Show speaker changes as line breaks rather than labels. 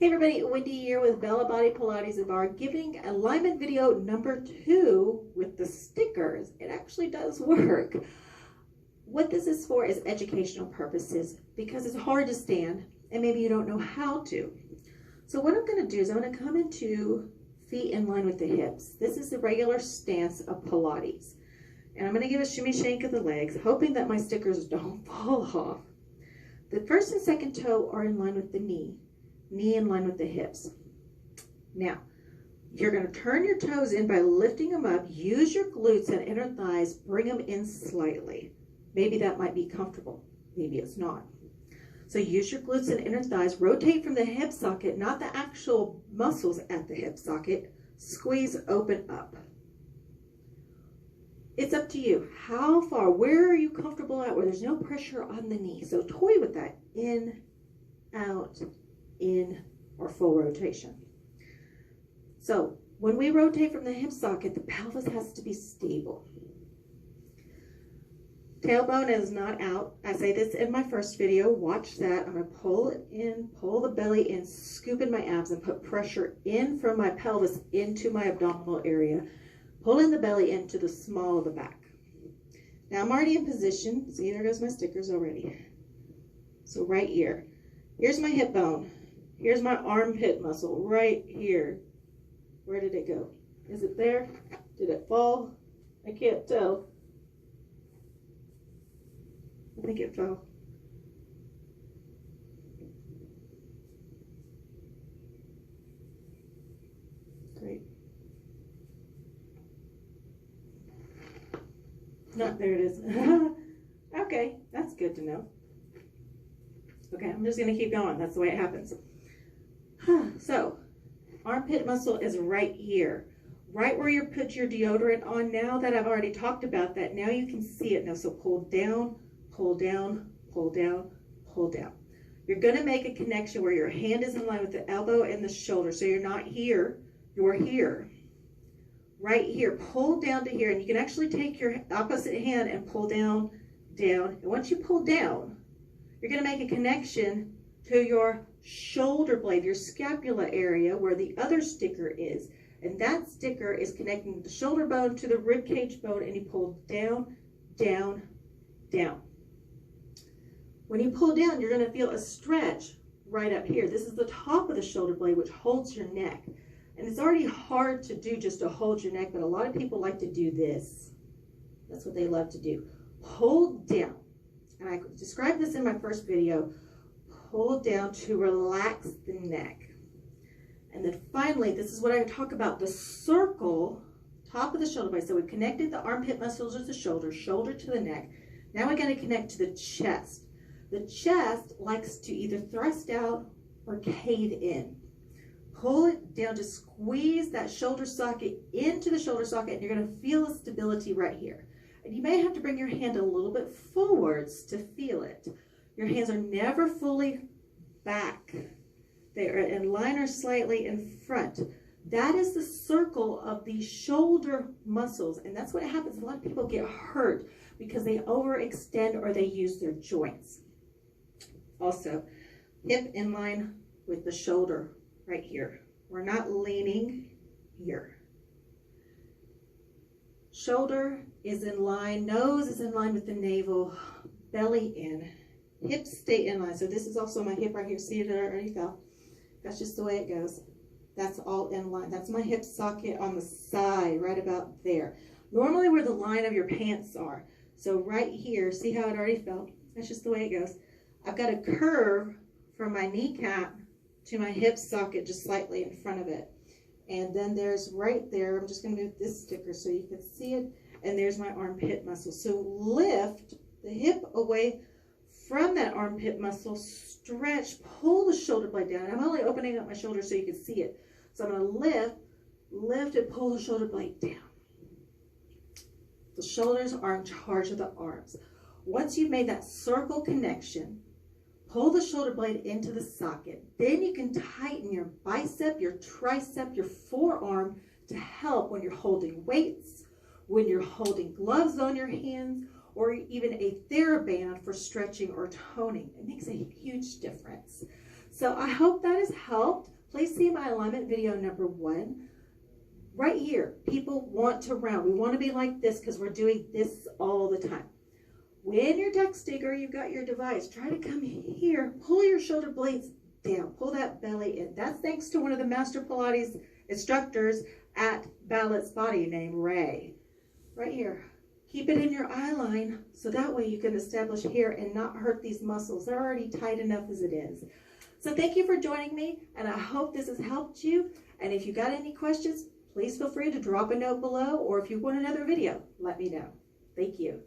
Hey everybody, Wendy here with Bella Body Pilates and Bar, giving alignment video number 2 with the stickers. It actually does work. What this is for is educational purposes because it's hard to stand and maybe you don't know how to. So what I'm going to do is I'm going to come into feet in line with the hips. This is the regular stance of Pilates. And I'm going to give a shimmy shake of the legs, hoping that my stickers don't fall off. The first and second toe are in line with the knee in line with the hips. Now, you're going to turn your toes in by lifting them up. Use your glutes and inner thighs. Bring them in slightly. Maybe that might be comfortable. Maybe it's not. So use your glutes and inner thighs. Rotate from the hip socket, not the actual muscles at the hip socket. Squeeze, open up. It's up to you. How far? Where are you comfortable at where there's no pressure on the knee? So toy with that. In, out, in, or full rotation. So when we rotate from the hip socket, the pelvis has to be stable. Tailbone is not out. I say this in my first video. Watch that. I'm going to pull it in, pull the belly in, scoop in my abs, and put pressure in from my pelvis into my abdominal area. Pulling the belly into the small of the back. Now I'm already in position. See, there goes my stickers already. So right here. Here's my hip bone. Here's my armpit muscle right here. Where did it go? Is it there? Did it fall? I can't tell. I think it fell. Great. No, there it is. Okay, that's good to know. Okay, I'm just going to keep going. That's the way it happens. So, armpit muscle is right here. Right where you put your deodorant on. Now that I've already talked about that, now you can see it now. So pull down, pull down, pull down, pull down. You're going to make a connection where your hand is in line with the elbow and the shoulder. So you're not here, you're here. Right here, pull down to here. And you can actually take your opposite hand and pull down, down. And once you pull down, you're going to make a connection to your shoulder blade, your scapula area where the other sticker is. And that sticker is connecting the shoulder bone to the rib cage bone, and you pull down, down, down. When you pull down, you're going to feel a stretch right up here. This is the top of the shoulder blade, which holds your neck. And it's already hard to do just to hold your neck, but a lot of people like to do this. That's what they love to do. Hold down. And I described this in my first video. Pull down to relax the neck. And then finally, this is what I talk about, the circle, top of the shoulder blade. So we've connected the armpit muscles to the shoulder, shoulder to the neck. Now we're going to connect to the chest. The chest likes to either thrust out or cave in. Pull it down to squeeze that shoulder socket into the shoulder socket, and you're going to feel a stability right here. And you may have to bring your hand a little bit forwards to feel it. Your hands are never fully back. They are in line or slightly in front. That is the circle of the shoulder muscles. And that's what happens. A lot of people get hurt because they overextend or they use their joints. Also, hip in line with the shoulder right here. We're not leaning here. Shoulder is in line, nose is in line with the navel, belly in, hips stay in line. So this is also my hip right here. See it, it already fell. That's just the way it goes. That's all in line. That's my hip socket on the side, right about there. Normally where the line of your pants are. So right here, see how it already fell? That's just the way it goes. I've got a curve from my kneecap to my hip socket just slightly in front of it. And then there's right there, I'm just going to move this sticker so you can see it, and there's my armpit muscle. So lift the hip away from that armpit muscle, stretch, pull the shoulder blade down. I'm only opening up my shoulder so you can see it. So I'm going to lift and pull the shoulder blade down. The shoulders are in charge of the arms. Once you've made that circle connection, pull the shoulder blade into the socket. Then you can tighten your bicep, your tricep, your forearm to help when you're holding weights, when you're holding gloves on your hands, or even a TheraBand for stretching or toning. It makes a huge difference. So I hope that has helped. please see my alignment video number 1. Right here, people want to round. We want to be like this because we're doing this all the time. When you're texting or you've got your device, try to come here, pull your shoulder blades down, pull that belly in. That's thanks to one of the Master Pilates instructors at Balance Body named Ray. Right here. Keep it in your eye line so that way you can establish here and not hurt these muscles. They're already tight enough as it is. So thank you for joining me, and I hope this has helped you. And if you got any questions, please feel free to drop a note below, or if you want another video, let me know. Thank you.